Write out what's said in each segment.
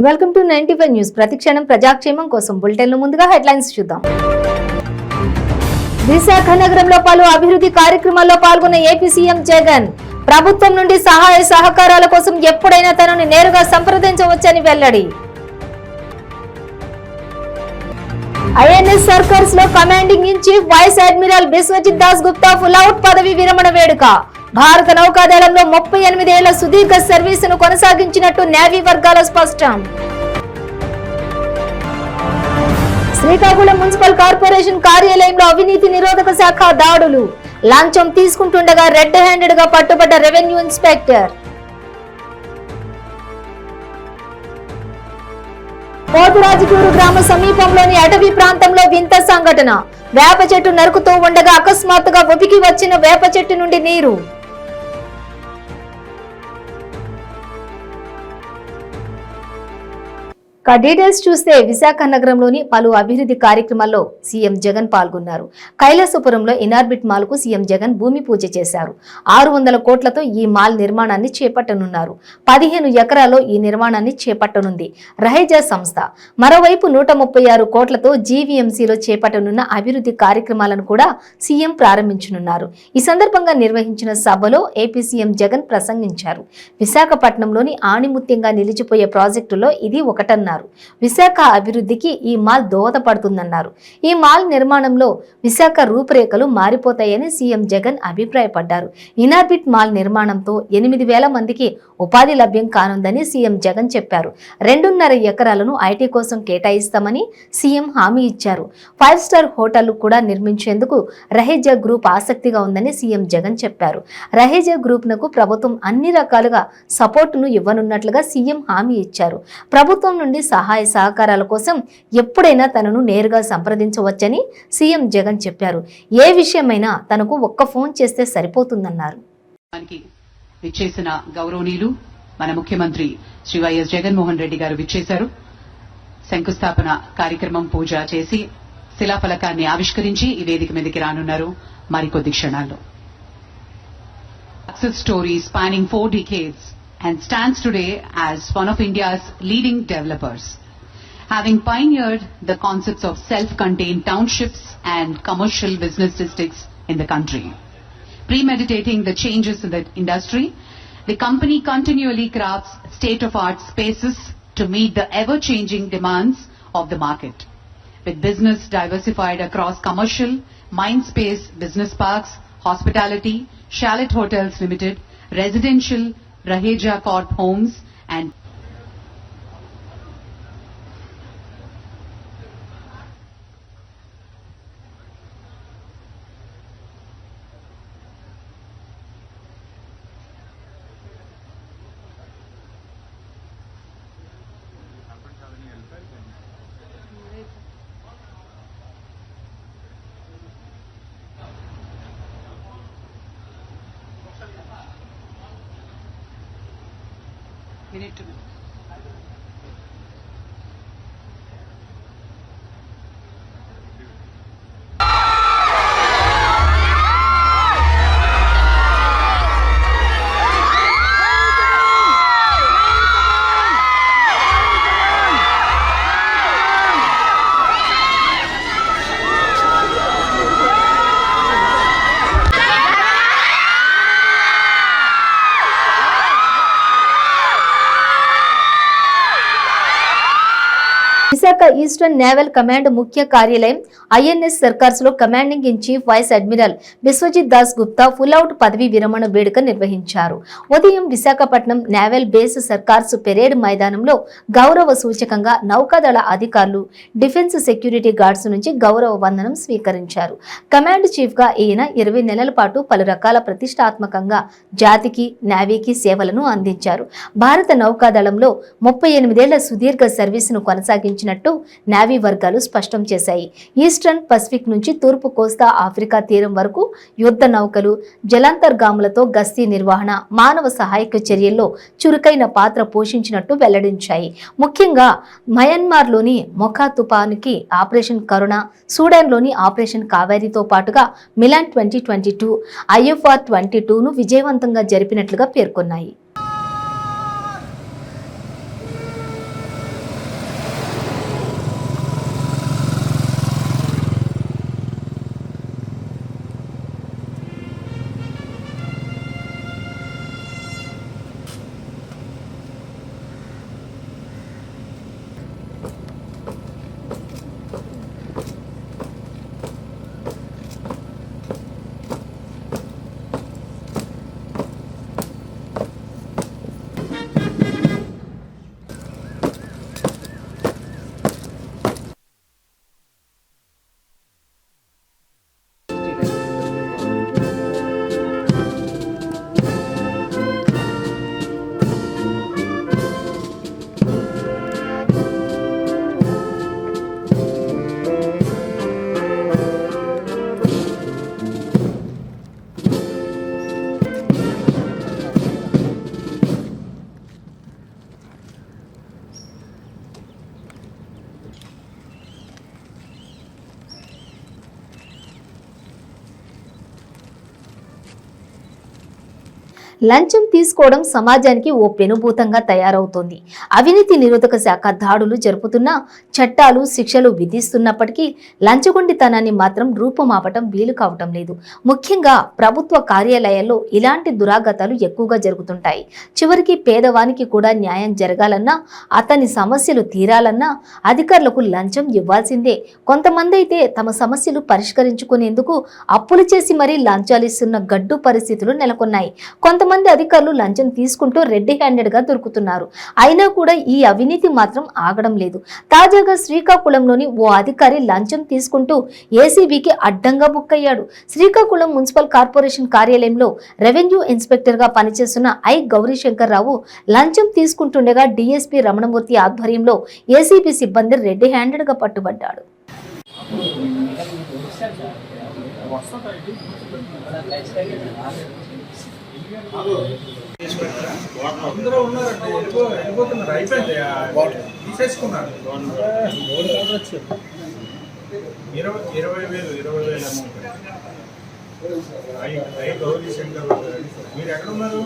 Welcome to 95 news. ప్రతిక్షణం ప్రజాక్షేమం కోసం బులెటిన్లో ముందుగా హెడ్లైన్స్ చూద్దాం. విశాఖ నగరంలో పలు అభివృద్ధి కార్యక్రమాల్లో పాల్గొన్న ఏపీ సీఎం జగన్ ప్రభుత్వం నుండి సహాయ సహకారాల కోసం ఎప్పుడైనా తనని నేరుగా సంప్రదించవచ్చని వెల్లడి. ఐఎన్ఎస్ సర్కర్స్ లో commanding in chief vice admiral Biswajit Das Gupta pull out పదవి విరమణ వేడుక. భారత నౌకాదళంలో 38 ఏళ్ల సుదీర్ఘ సర్వీసును కొనసాగించినట్టు నేవీ వర్గాల స్పష్టం. శ్రీకాకుళం మున్సిపల్ కార్పొరేషన్ కార్యాలయంలో అవినీతి నిరోధక శాఖ దాడులు. లంచం తీసుకుంటుండగా రెడ్ హ్యాండెడ్ గా పట్టుబడ్డ రెవెన్యూ ఇన్స్పెక్టర్. పోతురాజుగూరు గ్రామ సమీపంలోని అటవీ ప్రాంతంలో వింత సంఘటన. వేప చెట్టు నరుకుతూ ఉండగా అకస్మాత్తుగా ఉబికి వచ్చిన వేప చెట్టు నుండి నీరు. డీటెయిల్స్ చూస్తే విశాఖ నగరంలోని పలు అభివృద్ధి కార్యక్రమాల్లో సీఎం జగన్ పాల్గొన్నారు. కైలాసపురంలో ఇనార్బిట్ మాల్ కు సీఎం జగన్ భూమి పూజ చేశారు. 600 కోట్లతో ఈ మాల్ నిర్మాణాన్ని చేపట్టనున్నారు. 15 ఎకరాల్లో ఈ నిర్మాణాన్ని చేపట్టనుంది రహేజా సంస్థ. మరోవైపు 136 కోట్లతో జీవీఎంసీలో చేపట్టనున్న అభివృద్ధి కార్యక్రమాలను కూడా సీఎం ప్రారంభించనున్నారు. ఈ సందర్భంగా నిర్వహించిన సభలో ఏపీ సీఎం జగన్ ప్రసంగించారు. విశాఖపట్నంలోని ఆణిముత్యంగా నిలిచిపోయే ప్రాజెక్టులో ఇది ఒకటన్నారు. విశాఖ అభివృద్ధికి ఈ మాల్ దోహదపడుతుందన్నారు. ఈ మాల్ నిర్మాణంలో విశాఖ రూపురేఖలు మారిపోతాయని సీఎం జగన్ అభిప్రాయపడ్డారు. ఇనార్బిట్ మాల్ నిర్మాణంతో 8,000 మందికి ఉపాధి లభ్యం కానుందని సీఎం జగన్ చెప్పారు. 2.5 ఎకరాలను ఐటీ కోసం కేటాయిస్తామని సీఎం హామీ ఇచ్చారు. 5 స్టార్ హోటళ్లు కూడా నిర్మించేందుకు రహేజా గ్రూప్ ఆసక్తిగా ఉందని సీఎం జగన్ చెప్పారు. రహేజా గ్రూప్ నకు ప్రభుత్వం అన్ని రకాలుగా సపోర్టును ఇవ్వనున్నట్లుగా సీఎం హామీ ఇచ్చారు. ప్రభుత్వం నుండి సహాయ సహకారాల కోసం ఎప్పుడైనా తనను నేరుగా సంప్రదించవచ్చని సీఎం జగన్ చెప్పారు. ఏ విషయమైనా తనకు ఒక్క ఫోన్ చేస్తే సరిపోతుందన్నారు. విచ్చేసిన గౌరవనీయులు మన ముఖ్యమంత్రి శ్రీ వైఎస్ జగన్మోహన్ రెడ్డి గారు విచ్చేశారు. శంకుస్థాపన కార్యక్రమం పూజ చేసి శిలాఫలకాన్ని ఆవిష్కరించి ఈ వేదిక మీదకి రానున్నారు మరికొద్ది క్షణాల్లో. Success story spanning 4 decades and stands today as one of India's leading developers, having pioneered the concepts of self-contained townships and commercial business districts in the country. Premeditating the changes in the industry, the company continually crafts state-of-art spaces to meet the ever-changing demands of the market. With business diversified across commercial, Mindspace Business Parks, Hospitality, Chalet Hotels Limited, residential, Raheja Court Homes and minute to minute. Visakha eastern naval command ముఖ్య కార్యాలయం INS Circars లో commanding in chief vice admiral Biswajit Das Gupta pull out పదవి విరమణ వేడుక నిర్వహించారు. ఉదయం Visakhapatnam naval base Circars parade మైదానంలో గౌరవ సూచకంగా నౌకాదళ అధికారులు, డిఫెన్స్ సెక్యూరిటీ గార్డ్స్ నుంచి గౌరవ వందనం స్వీకరించారు. కమాండ్ చీఫ్ గా ఈయన 20 నెలల పాటు పలు రకాల ప్రతిష్టాత్మకంగా జాతికి, నేవీకి సేవలను అందించారు. భారత నౌకాదళంలో 38 ఏళ్ల సుదీర్ఘ సర్వీసును కొనసాగించినట్టు నేవీ వర్గాలు స్పష్టం చేశాయి. ఈస్టర్న్ పసిఫిక్ నుంచి తూర్పు కోస్తా ఆఫ్రికా తీరం వరకు యుద్ధ నౌకలు, జలాంతర్గాములతో గస్తీ నిర్వహణ, మానవ సహాయక చర్యల్లో చురుకైన పాత్ర పోషించినట్టు వెల్లడించాయి. ముఖ్యంగా మయన్మార్లోని మొఖా తుపానుకి ఆపరేషన్ కరుణ, సూడాన్లోని ఆపరేషన్ కావేరీతో పాటుగా మిలాన్ 2022, IFR 22ను విజయవంతంగా జరిపినట్లుగా పేర్కొన్నాయి. లంచం తీసుకోవడం సమాజానికి ఓ పెనుభూతంగా తయారవుతోంది. అవినీతి నిరోధక శాఖ దాడులు జరుపుతున్నా, చట్టాలు శిక్షలు విధిస్తున్నప్పటికీ లంచగొండితనాన్ని మాత్రం రూపుమాపటం వీలు కావటం లేదు. ముఖ్యంగా ప్రభుత్వ కార్యాలయాల్లో ఇలాంటి దురాగతాలు ఎక్కువగా జరుగుతుంటాయి. చివరికి పేదవానికి కూడా న్యాయం జరగాలన్నా, అతని సమస్యలు తీరాలన్నా అధికారులకు లంచం ఇవ్వాల్సిందే. కొంతమంది అయితే తమ సమస్యలు పరిష్కరించుకునేందుకు అప్పులు చేసి మరీ లంచాలు ఇస్తున్న గడ్డు పరిస్థితులు నెలకొన్నాయి. కొంతమంది అధికారులు లంచం తీసుకుంటూ రెడ్ హ్యాండెడ్ గా దొరుకుతున్నారు. అయినా కూడా ఈ అవినీతి మాత్రం ఆగడం లేదు. తాజాగా శ్రీకాకుళంలోని ఓ అధికారి లంచం తీసుకుంటూ ఏసీబీకి అడ్డంగా బుక్ అయ్యాడు. శ్రీకాకుళం మున్సిపల్ కార్పొరేషన్ కార్యాలయంలో రెవెన్యూ ఇన్స్పెక్టర్ గా పనిచేస్తున్న గౌరీశంకర్ రావు లంచం తీసుకుంటుండగా డీఎస్పీ రమణమూర్తి ఆధ్వర్యంలో ఏసీబీ సిబ్బంది రెడ్ హ్యాండెడ్ గా పట్టుబడ్డాడు. అందరూ ఉన్నారండి, వెళ్ళిపోతున్నారు, అయిపోయింది తీసేసుకున్నారు. 20,000 అమౌంట్. గౌరీ శంకర్ మీరు ఎక్కడ ఉన్నారు?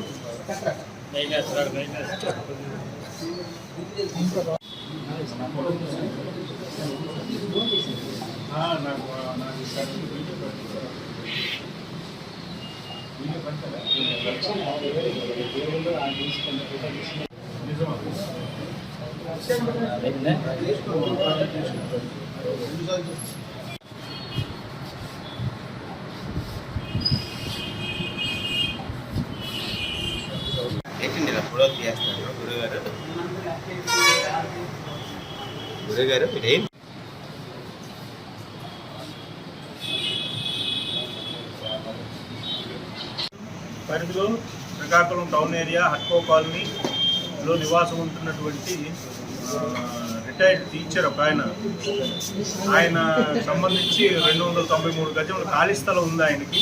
గురుగారు పరిధిలో శ్రీకాకుళం టౌన్ ఏరియా హట్కో కాలనీలో నివాసం ఉంటున్నటువంటి రిటైర్డ్ టీచర్ ఒక ఆయన సంబంధించి 293 గజముల ఖాళీ స్థలం ఉంది ఆయనకి.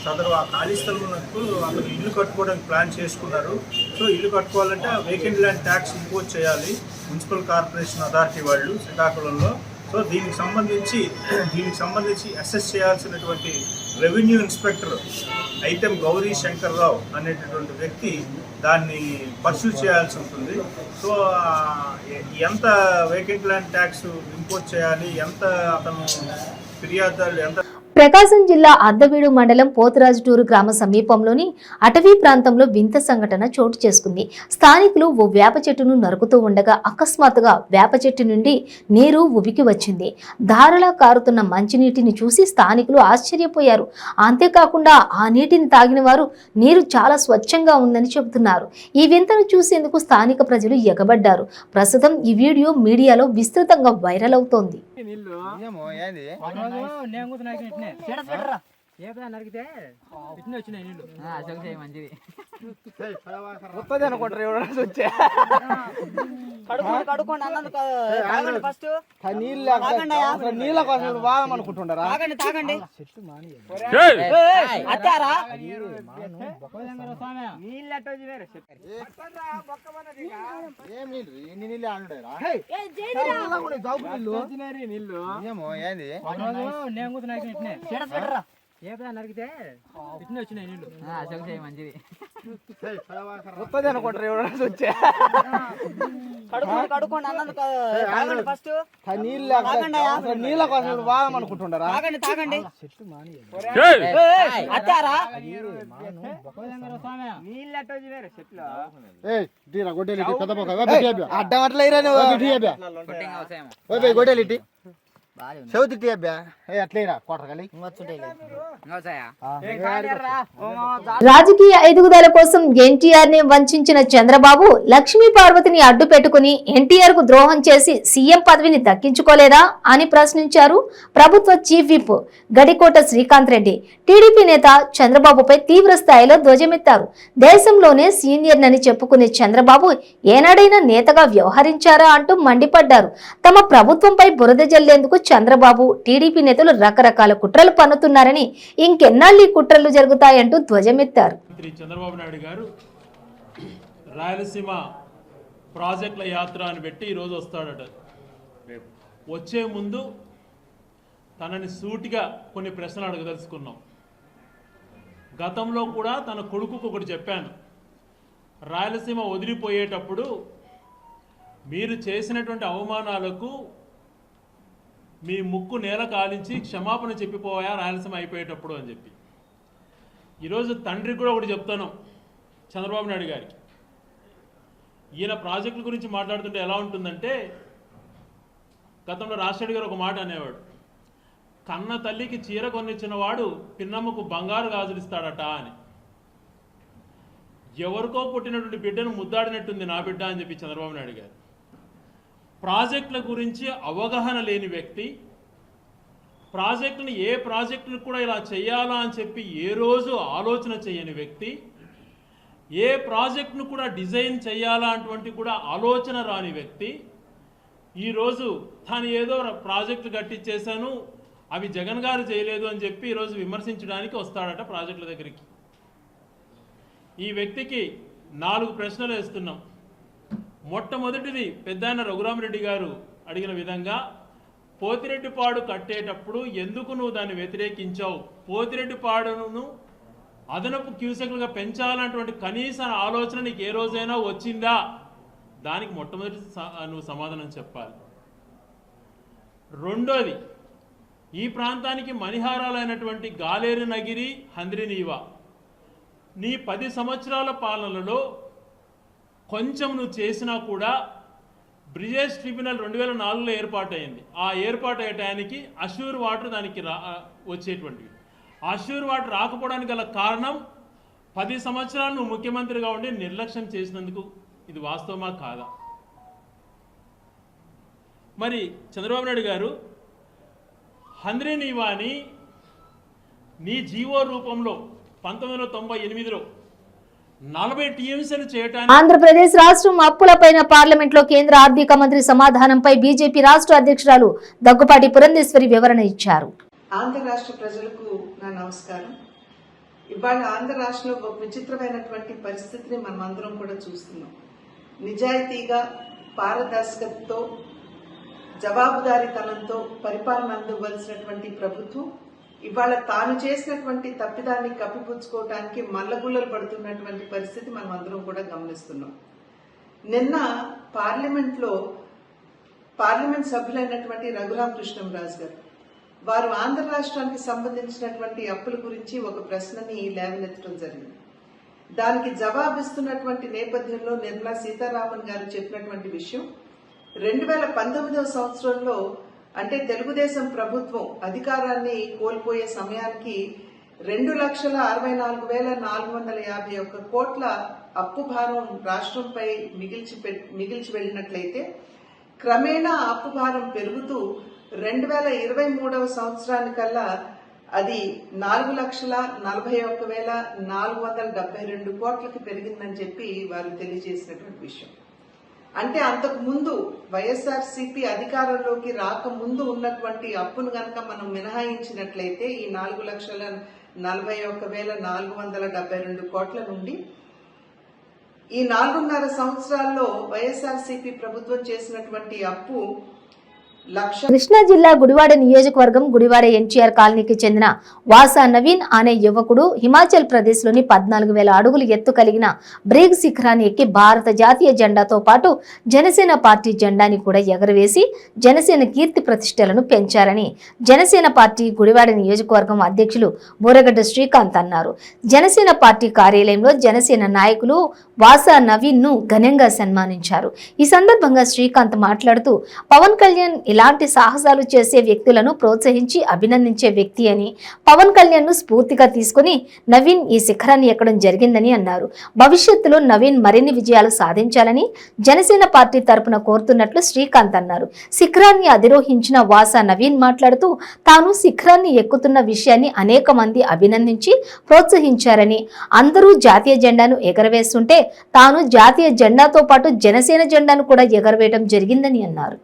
సదరు ఆ ఖాళీ స్థలం ఉన్నప్పుడు అతను ఇల్లు కట్టుకోవడానికి ప్లాన్ చేసుకున్నారు. సో ఇల్లు కట్టుకోవాలంటే ఆ వేకెంట్ ల్యాండ్ ట్యాక్స్ ఇంపోజ్ చేయాలి మున్సిపల్ కార్పొరేషన్ అథారిటీ వాళ్ళు శ్రీకాకుళంలో. సో దీనికి సంబంధించి అసెస్ చేయాల్సినటువంటి revenue inspector item Gauri Shankar Rao అనేటటువంటి వ్యక్తి దాన్ని పర్సూ చేయాల్సి ఉంటుంది. సో ఎంత వేకెంట్ ల్యాండ్ ట్యాక్స్ ఇంపోజ్ చేయాలి, ఎంత అతను ఫిర్యాదుదారులు ఎంత. ప్రకాశం జిల్లా అద్దవీడు మండలం పోతురాజుటూరు గ్రామ సమీపంలోని అటవీ ప్రాంతంలో వింత సంఘటన చోటు చేసుకుంది. స్థానికులు ఓ వేప చెట్టును నరుకుతూ ఉండగా అకస్మాత్తుగా వేప చెట్టు నుండి నీరు ఉబికి వచ్చింది. ధారలా కారుతున్న మంచినీటిని చూసి స్థానికులు ఆశ్చర్యపోయారు. అంతేకాకుండా ఆ నీటిని తాగిన వారు నీరు చాలా స్వచ్ఛంగా ఉందని చెబుతున్నారు. ఈ వింతను చూసేందుకు స్థానిక ప్రజలు ఎగబడ్డారు. ప్రస్తుతం ఈ వీడియో మీడియాలో విస్తృతంగా వైరల్ అవుతోంది. నరికితే వచ్చినాయి నీళ్ళు మంచిది ఫస్ట్ నీళ్ళ కోసం వాదం అనుకుంటుండరా. నరికితే వచ్చినాయి నీళ్ళు మంచిది అనుకుంటారు ఫస్ట్ నీళ్ళ కోసం వాదం అనుకుంటుండరా. అడ్డం అట్లా గొడ్డలి రాజకీయ ఎదుగుదల కోసం ఎన్టీఆర్ ని వంచిన చంద్రబాబు లక్ష్మీ పార్వతిని అడ్డు పెట్టుకుని ఎన్టీఆర్ కు ద్రోహం చేసి సీఎం పదవిని దక్కించుకోలేదా అని ప్రశ్నించారు ప్రభుత్వ chief whip Gadikota Srikanth Reddy. TDP నేత చంద్రబాబుపై తీవ్ర స్థాయిలో ధ్వజమెత్తారు. దేశంలోనే సీనియర్ నని చెప్పుకునే చంద్రబాబు ఏనాడైనా నేతగా వ్యవహరించారా అంటూ మండిపడ్డారు. తమ ప్రభుత్వంపై బురద జల్లేందుకు చంద్రబాబు టీడీపీ నేతలు రకరకాల కుట్రలు పన్నుతున్నారని, ఇంకెన్నాళ్ళు ఈ కుట్రలు జరుగుతాయంటూ ధ్వజమెత్తారు. చంద్రబాబు నాయుడు గారు రాయలసీమ ప్రాజెక్టుల యాత్ర అని పెట్టి ఈరోజు వస్తాడట. వచ్చే ముందు తనని సూటిగా కొన్ని ప్రశ్నలు అడగదలుచుకున్నాం. గతంలో కూడా తన కొడుకుకు ఒకటి చెప్పాను, రాయలసీమ వదిలిపోయేటప్పుడు మీరు చేసినటువంటి అవమానాలకు మీ ముక్కు నేల కాలించి క్షమాపణ చెప్పిపోయా రాయలసీమ అయిపోయేటప్పుడు అని చెప్పి. ఈరోజు తండ్రికి కూడా ఒకటి చెప్తాను చంద్రబాబు నాయుడు గారికి. ఈయన ప్రాజెక్టుల గురించి మాట్లాడుతుంటే ఎలా ఉంటుందంటే, గతంలో రాజశేఖర్ గారు ఒక మాట అనేవాడు, కన్న తల్లికి చీర కొనిచ్చిన వాడు పిన్నమ్మకు బంగారు గాజులు ఇస్తాడట అని. ఎవరికో పుట్టినటువంటి బిడ్డను ముద్దాడినట్టుంది నా బిడ్డ అని చెప్పి చంద్రబాబు నాయుడు గారు. ప్రాజెక్టుల గురించి అవగాహన లేని వ్యక్తి, ప్రాజెక్టును ఏ ప్రాజెక్టును కూడా ఇలా చేయాలా అని చెప్పి ఏ రోజు ఆలోచన చేయని వ్యక్తి, ఏ ప్రాజెక్టును కూడా డిజైన్ చేయాలా అటువంటి కూడా ఆలోచన రాని వ్యక్తి, ఈరోజు తాను ఏదో ప్రాజెక్టులు కట్టించేశాను అవి జగన్ గారు చేయలేదు అని చెప్పి ఈరోజు విమర్శించడానికి వస్తాడట ప్రాజెక్టుల దగ్గరికి. ఈ వ్యక్తికి 4 ప్రశ్నలు వేస్తున్నాం. మొట్టమొదటిది పెద్దాయన రఘురామరెడ్డి గారు అడిగిన విధంగా, పోతిరెడ్డిపాడు కట్టేటప్పుడు ఎందుకు నువ్వు దాన్ని వ్యతిరేకించావు, పోతిరెడ్డిపాడును అదనపు క్యూసెక్లుగా పెంచాలన్నటువంటి కనీస ఆలోచన నీకు ఏ రోజైనా వచ్చిందా? దానికి మొట్టమొదటి నువ్వు సమాధానం చెప్పాలి. రెండోది, ఈ ప్రాంతానికి మణిహారాలైనటువంటి గాలేరు నగిరి, హంద్రినీవా నీ 10 సంవత్సరాల పాలనలో కొంచెం నువ్వు చేసినా కూడా బ్రిజేష్ ట్రిబ్యునల్ 2004లో ఏర్పాటైంది. ఆ ఏర్పాటు అయ్యటానికి అష్యూర్ వాటర్ దానికి వచ్చేటువంటివి. అష్యూర్ వాటర్ రాకపోవడానికి గల కారణం 10 సంవత్సరాలు నువ్వు ముఖ్యమంత్రిగా ఉండి నిర్లక్ష్యం చేసినందుకు. ఇది వాస్తవమా కాదా? మరి చంద్రబాబు నాయుడు గారు హంద్రినీవాని నీ జీవో రూపంలో 1998లో 40 టీఎంసీలు చేయటానికి ఆంధ్రప్రదేశ్ రాష్ట్రం అప్పులపైన పార్లమెంట్లో కేంద్ర ఆర్థిక మంత్రి సమాధానంపై బీజేపీ రాష్ట్ర అధ్యక్షురాలు దగ్గుపాటి పురంధేశ్వరి వివరణ ఇచ్చారు. ఆంధ్ర రాష్ట్ర ప్రజలకు నా నమస్కారం. ఇవాళ ఆంధ్ర రాష్ట్రంలో ఒక విచిత్రమైనటువంటి పరిస్థితిని మనం అందరం కూడా చూస్తున్నాం. నిజాయితీగా, పారదర్శకతతో, జవాబుదారీతనంతో పరిపాలన అందివ్వాల్సినటువంటి ప్రభుత్వం ఇవాళ తాను చేసినటువంటి తప్పిదాన్ని కప్పిపుచ్చుకోవటానికి మల్లగుల్లలు పడుతున్నటువంటి పరిస్థితి మనం అందరం కూడా గమనిస్తున్నాం. నిన్న పార్లమెంట్ సభ్యులైనటువంటి రఘురామకృష్ణంరాజు గారు వారు ఆంధ్ర రాష్ట్రానికి సంబంధించినటువంటి అప్పుల గురించి ఒక ప్రశ్నని లేవనెత్తడం జరిగింది. దానికి జవాబిస్తున్నటువంటి నేపథ్యంలో నిర్మలా సీతారామన్ గారు చెప్పినటువంటి విషయం, 2019వ సంవత్సరంలో అంటే తెలుగుదేశం ప్రభుత్వం అధికారాన్ని కోల్పోయే సమయానికి 2,64,451 కోట్ల అప్పు భారం రాష్ట్రంపై మిగిల్చి వెళ్ళినట్లయితే క్రమేణా అప్పు భారం పెరుగుతూ 2023వ సంవత్సరానికల్లా అది 4,41,472 కోట్లకి పెరిగిందని చెప్పి వారు తెలియజేసినటువంటి విషయం. అంటే అంతకు ముందు వైఎస్ఆర్సీపీ అధికారంలోకి రాకముందు ఉన్నటువంటి అప్పును గనక మనం మినహాయించినట్లయితే ఈ 4,41,472 కోట్ల నుండి ఈ 4.5 సంవత్సరాల్లో వైఎస్ఆర్సీపీ ప్రభుత్వం చేసినటువంటి అప్పు కృష్ణా జిల్లా గుడివాడ నియోజకవర్గం గుడివాడ ఎన్టీఆర్ కాలనీకి చెందిన వాసా నవీన్ అనే యువకుడు హిమాచల్ ప్రదేశ్ లోని 14,000 అడుగులు ఎత్తు కలిగిన బ్రేగ్ శిఖరాన్ని ఎక్కి భారత జాతీయ జెండాతో పాటు జనసేన పార్టీ జెండాని కూడా ఎగరవేసి జనసేన కీర్తి ప్రతిష్టలను పెంచారని జనసేన పార్టీ గుడివాడ నియోజకవర్గం అధ్యక్షులు బూరగడ్డ శ్రీకాంత్ అన్నారు. జనసేన పార్టీ కార్యాలయంలో జనసేన నాయకులు వాసా నవీన్ ను ఘనంగా సన్మానించారు. ఈ సందర్భంగా శ్రీకాంత్ మాట్లాడుతూ పవన్ కళ్యాణ్ ఇలాంటి సాహసాలు చేసే వ్యక్తులను ప్రోత్సహించి అభినందించే వ్యక్తి అని, పవన్ కళ్యాణ్ ను స్ఫూర్తిగా తీసుకుని నవీన్ ఈ శిఖరాన్ని ఎక్కడం జరిగిందని అన్నారు. భవిష్యత్తులో నవీన్ మరిన్ని విజయాలు సాధించాలని జనసేన పార్టీ తరపున కోరుతున్నట్లు శ్రీకాంత్ అన్నారు. శిఖరాన్ని అధిరోహించిన వాసా నవీన్ మాట్లాడుతూ తాను శిఖరాన్ని ఎక్కుతున్న విషయాన్ని అనేక మంది అభినందించి ప్రోత్సహించారని, అందరూ జాతీయ జెండాను ఎగరవేస్తుంటే తాను జాతీయ జెండాతో పాటు జనసేన జెండాను కూడా ఎగరవేయడం జరిగిందని అన్నారు.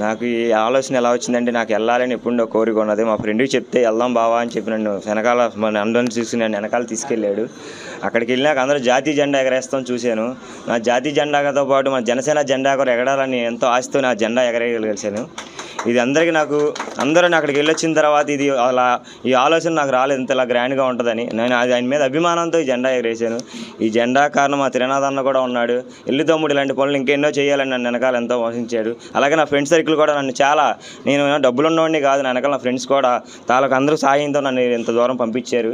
నాకు ఈ ఆలోచన ఎలా వచ్చిందంటే, నాకు వెళ్ళాలని ఎప్పుడో కోరిక ఉన్నది. మా ఫ్రెండ్కి చెప్తే వెళ్దాం బావా అని చెప్పి నన్ను వెనకాల అందరిని చూసి నన్ను వెనకాల తీసుకెళ్ళాడు. అక్కడికి వెళ్ళినాక అందరూ జాతీయ జెండా ఎగరేస్తాం చూశాను. నా జాతీయ జెండాతో పాటు మన జనసేన జెండా కూడా ఎగరాలని ఎంతో ఆశతో నా జెండా ఎగరేయగలిగాను. ఇది అందరూ అక్కడికి వెళ్ళొచ్చిన తర్వాత ఇది అలా ఈ ఆలోచన నాకు రాలేదు, ఇంత ఇలా గ్రాండ్గా ఉంటుందని. నేను ఆయన మీద అభిమానంతో ఈ జెండా ఎగరేసాను. ఈ జెండా కారణం మా త్రినాథ్ అన్న కూడా ఉన్నాడు. ఎల్లు తమ్ముడు ఇలాంటి పనులు ఇంకెన్నో చేయాలని నన్ను వెనకాల ఎంతో మోసించాడు. అలాగే నా ఫ్రెండ్ సర్కిల్ కూడా నన్ను చాలా, నేను డబ్బులు ఉన్నవాడిని కాదు, నా వెనకాల నా ఫ్రెండ్స్ కూడా తాలకు అందరూ సాయంతో నన్ను ఇంత దూరం పంపించారు.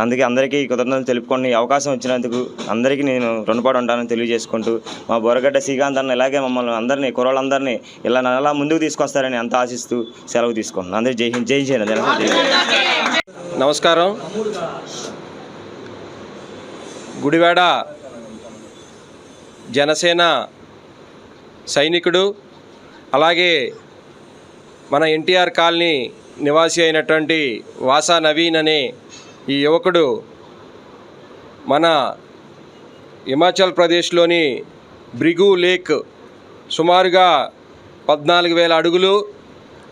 అందుకే అందరికీ కృతజ్ఞతలు తెలుపుకొని అవకాశం వచ్చినందుకు అందరికీ నేను రుణపడి ఉంటానని తెలియజేసుకుంటూ, మా బొరగడ్డ శ్రీకాంత్ అన్న ఇలాగే మమ్మల్ని అందరినీ కుర్రోళ్ళందరినీ ఇలా ముందుకు తీసుకొస్తారని అంత ఆశిస్తూ సెలవు తీసుకుంటున్నాను. అందరూ జై హింద్, జై హింద్. నమస్కారం. గుడివాడ జనసేన సైనికుడు, అలాగే మన ఎన్టీఆర్ కాలనీ నివాసి అయినటువంటి వాసా నవీన్ అనే ఈ యువకుడు మన హిమాచల్ ప్రదేశ్లోని బ్రిగు లేక్ సుమారుగా 14,000 అడుగులు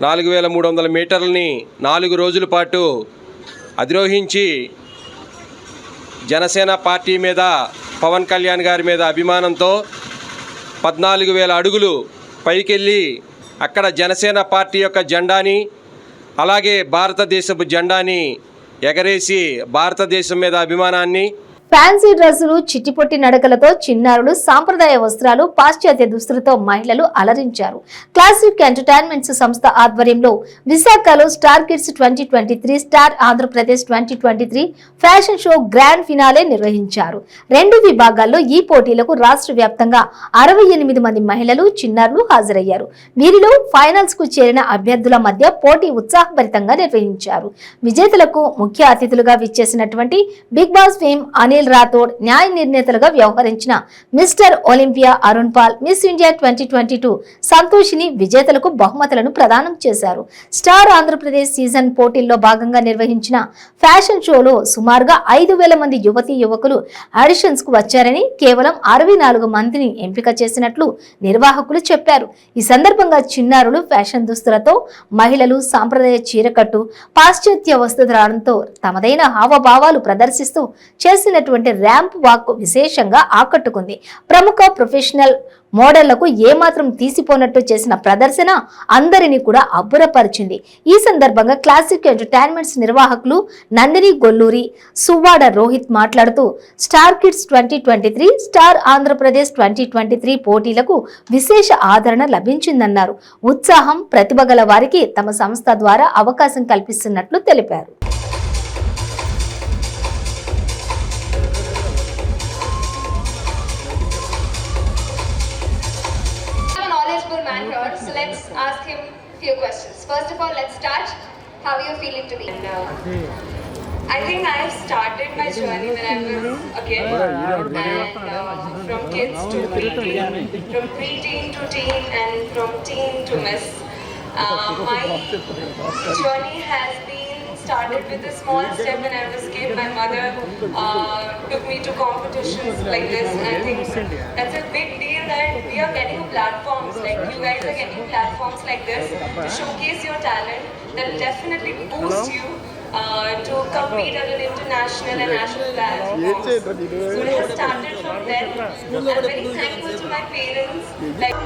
4,300 మీటర్లని 4 రోజుల పాటు అధిరోహించి జనసేన పార్టీ మీద, పవన్ కళ్యాణ్ గారి మీద అభిమానంతో 14,000 అడుగులు పైకెళ్ళి అక్కడ జనసేన పార్టీ యొక్క జెండాని, అలాగే భారతదేశపు జెండాని ఎగరేసి భారతదేశం మీద అభిమానాన్ని, ఫ్యాన్సీ డ్రెస్సులు, చిట్టిపొట్టి నడకలతో చిన్నారులు, సాంప్రదాయ వస్త్రాలు, పాశ్చాత్య దుస్తులతో మహిళలు అలరించారు. క్లాసిక్ ఎంటర్టైన్మెంట్స్ సంస్థ ఆధ్వర్యంలో విశాఖలో star kids 2023, star Andhra Pradesh 2023 fashion show grand finale నిర్వహించారు. 2 విభాగాల్లో ఈ పోటీలకు రాష్ట్ర వ్యాప్తంగా 68 మంది మహిళలు, చిన్నారులు హాజరయ్యారు. వీరిలో ఫైనల్స్ కు చేరిన అభ్యర్థుల మధ్య పోటీ ఉత్సాహభరితంగా నిర్వహించారు. విజేతలకు ముఖ్య అతిథులుగా విచ్చేసినటువంటి Bigg Boss fame Anil Rathod, న్యాయ నిర్ణేతలుగా వ్యవహరించిన Mister Olympia Arun Pal, Miss India 2022 సంతోషిని విజేతలకు బహుమతులను ప్రదానం చేశారు. స్టార్ ఆంధ్రప్రదేశ్ సీజన్ పోటీల్లో భాగంగా నిర్వహించిన ఫ్యాషన్ షోలో సుమారుగా 5,000 మంది యువతీ యువకులు ఆడిషన్స్ కు వచ్చారని, కేవలం 64 మందిని ఎంపిక చేసినట్లు నిర్వాహకులు చెప్పారు. ఈ సందర్భంగా చిన్నారులు ఫ్యాషన్ దుస్తులతో, మహిళలు సాంప్రదాయ చీరకట్టు, పాశ్చాత్య వస్త్రధారణతో తమదైన హావభావాలు ప్రదర్శిస్తూ చేసినటువంటి ర్యాంప్ వాక్ విశేషంగా ఆకట్టుకుంది. ప్రముఖ ప్రొఫెషనల్ మోడళ్లకు ఏమాత్రం తీసిపోనట్టు చేసిన ప్రదర్శన అందరినీ కూడా అబ్బురపరిచింది. ఈ సందర్భంగా క్లాసిక్ ఎంటర్టైన్మెంట్స్ నిర్వాహకులు నందిని గొల్లూరి, సువ్వాడ రోహిత్ మాట్లాడుతూ స్టార్ కిడ్స్ 2023, స్టార్ ఆంధ్రప్రదేశ్ 2023 పోటీలకు విశేష ఆదరణ లభించిందన్నారు. ఉత్సాహం, ప్రతిభ గల వారికి తమ సంస్థ ద్వారా అవకాశం కల్పిస్తున్నట్లు తెలిపారు. Man here, so let's ask him a few questions. First of all, let's start. How are you feeling today? I think I have started my journey when I was a kid, and from kids to preteen, from preteen to teen, and from teen to miss. My journey has been started with a small step when I was a kid. My mother took me to competitions like this, and I think that's a big deal that we are getting platforms, like you guys are getting platforms like this to showcase your talent. That will definitely boost you to compete at an international and national platforms. So it has started from then. I'm very thankful to my parents. Like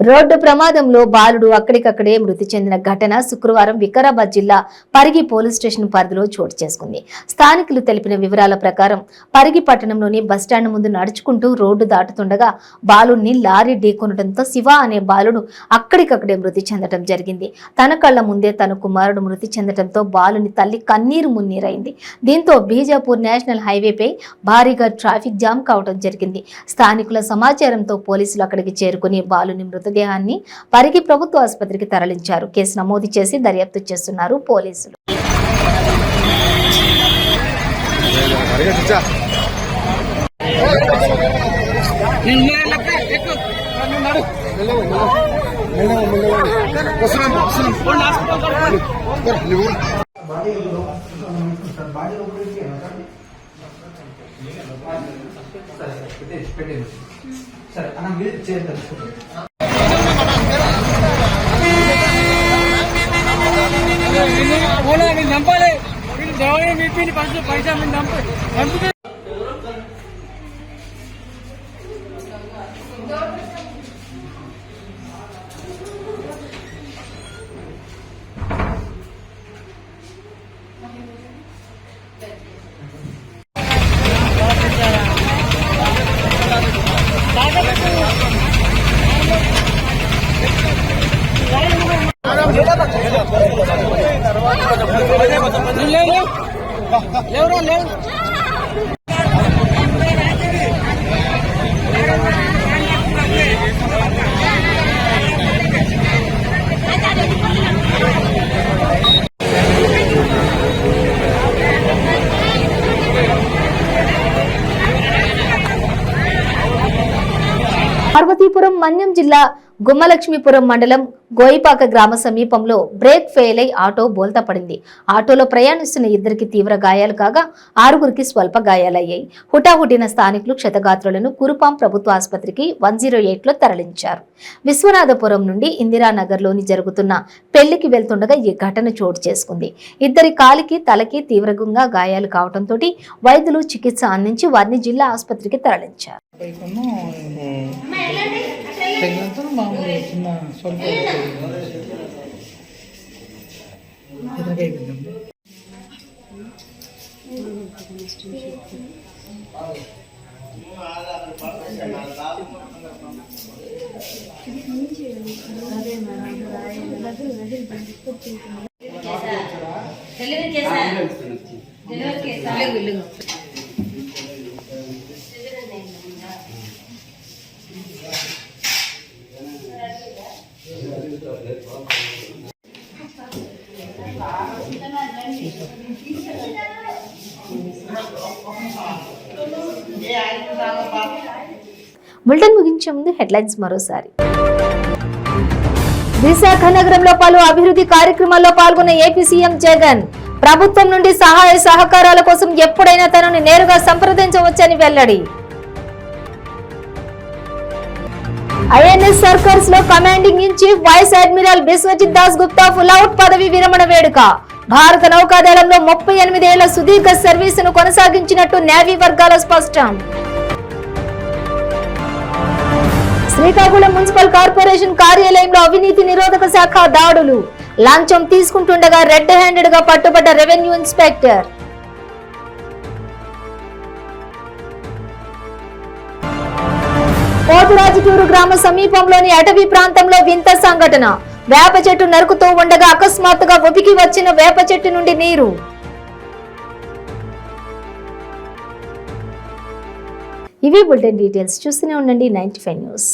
road ప్రమాదంలో బాలుడు అక్కడికక్కడే మృతి చెందిన ఘటన శుక్రవారం వికారాబాద్ జిల్లా Parigi police station పరిధిలో చోటు చేసుకుంది. స్థానికులు తెలిపిన వివరాల ప్రకారం పరిగి పట్టణంలోని బస్టాండ్ ముందు నడుచుకుంటూ రోడ్డు దాటుతుండగా బాలుడిని లారీ ఢీకొనడంతో శివ అనే బాలుడు అక్కడికక్కడే మృతి చెందడం జరిగింది. తన కళ్ల ముందే తన కుమారుడు మృతి చెందడంతో బాలుని తల్లి కన్నీరు మున్నీరైంది. దీంతో బీజాపూర్ నేషనల్ హైవేపై భారీగా ట్రాఫిక్ జామ్ కావడం జరిగింది. స్థానికుల సమాచారంతో పోలీసులు అక్కడికి చేరుకుని బాలుని మృతదేహాన్ని పరిగి ప్రభుత్వ ఆసుపత్రికి తరలించారు. కేసు నమోదు చేసి దర్యాప్తు చేస్తున్నారు పోలీసులు. సరే అన్న మీరు చేయండి. నంపాలి పైసా నంపి పార్వతీపురం మన్యం జిల్లా గుమ్మలక్ష్మీపురం మండలం గోయిపాక గ్రామ సమీపంలో బ్రేక్ ఫెయిల్ అయి ఆటో బోల్తా పడింది. ఆటోలో ప్రయాణిస్తున్న ఇద్దరికి తీవ్ర గాయాలు కాగా 6గురికి స్వల్ప గాయాలయ్యాయి. హుటాహుటిన స్థానికులు క్షతగాత్రులను కురుపాం ప్రభుత్వ ఆసుపత్రికి 108లో తరలించారు. విశ్వనాథపురం నుండి ఇందిరానగర్లోని జరుగుతున్న పెళ్లికి వెళ్తుండగా ఈ ఘటన చోటు చేసుకుంది. ఇద్దరి కాలికి తలకి తీవ్రంగా గాయాలు కావడంతో వైద్యులు చికిత్స అందించి వారిని జిల్లా ఆసుపత్రికి తరలించారు. బులెటిన్ ముగించే ముందు హెడ్లైన్స్ మరోసారి. విశాఖ నగరంలో పలు అభివృద్ధి కార్యక్రమాల్లో పాల్గొన్న ఏపీ సీఎం జగన్. ప్రభుత్వం నుండి సహాయ సహకారాల కోసం ఎప్పుడైనా తనను నేరుగా సంప్రదించవచ్చని వెల్లడి. ఐఎన్ఎస్ సర్కర్స్ లో commanding in chief vice admiral Biswajit Das Gupta pull out పదవి విరమణ వేడుక. భారత నౌకాదళంలో 38 ఏళ్ల సుదీర్ఘ సర్వీసును కొనసాగించినట్టు నేవీ వర్గాల స్పష్టం. శ్రీకాకుళం మున్సిపల్ కార్పొరేషన్ కార్యాలయంలో అవినీతి నిరోధక శాఖ దాడులు. లంచం తీసుకుంటుండగా రెడ్ హ్యాండెడ్ గా పట్టుబడ్డ రెవెన్యూ ఇన్స్పెక్టర్. పోతురాజుటూరు గ్రామ సమీపంలోని అటవీ ప్రాంతంలో వింత సంఘటన. వేప చెట్టు నరుకుతూ ఉండగా అకస్మాత్తుగా ఉబికి వచ్చిన వేప చెట్టు నుండి నీరు. ఇవి బులెటిన్ డీటెయిల్స్. చూస్తూనే ఉండండి 95 న్యూస్.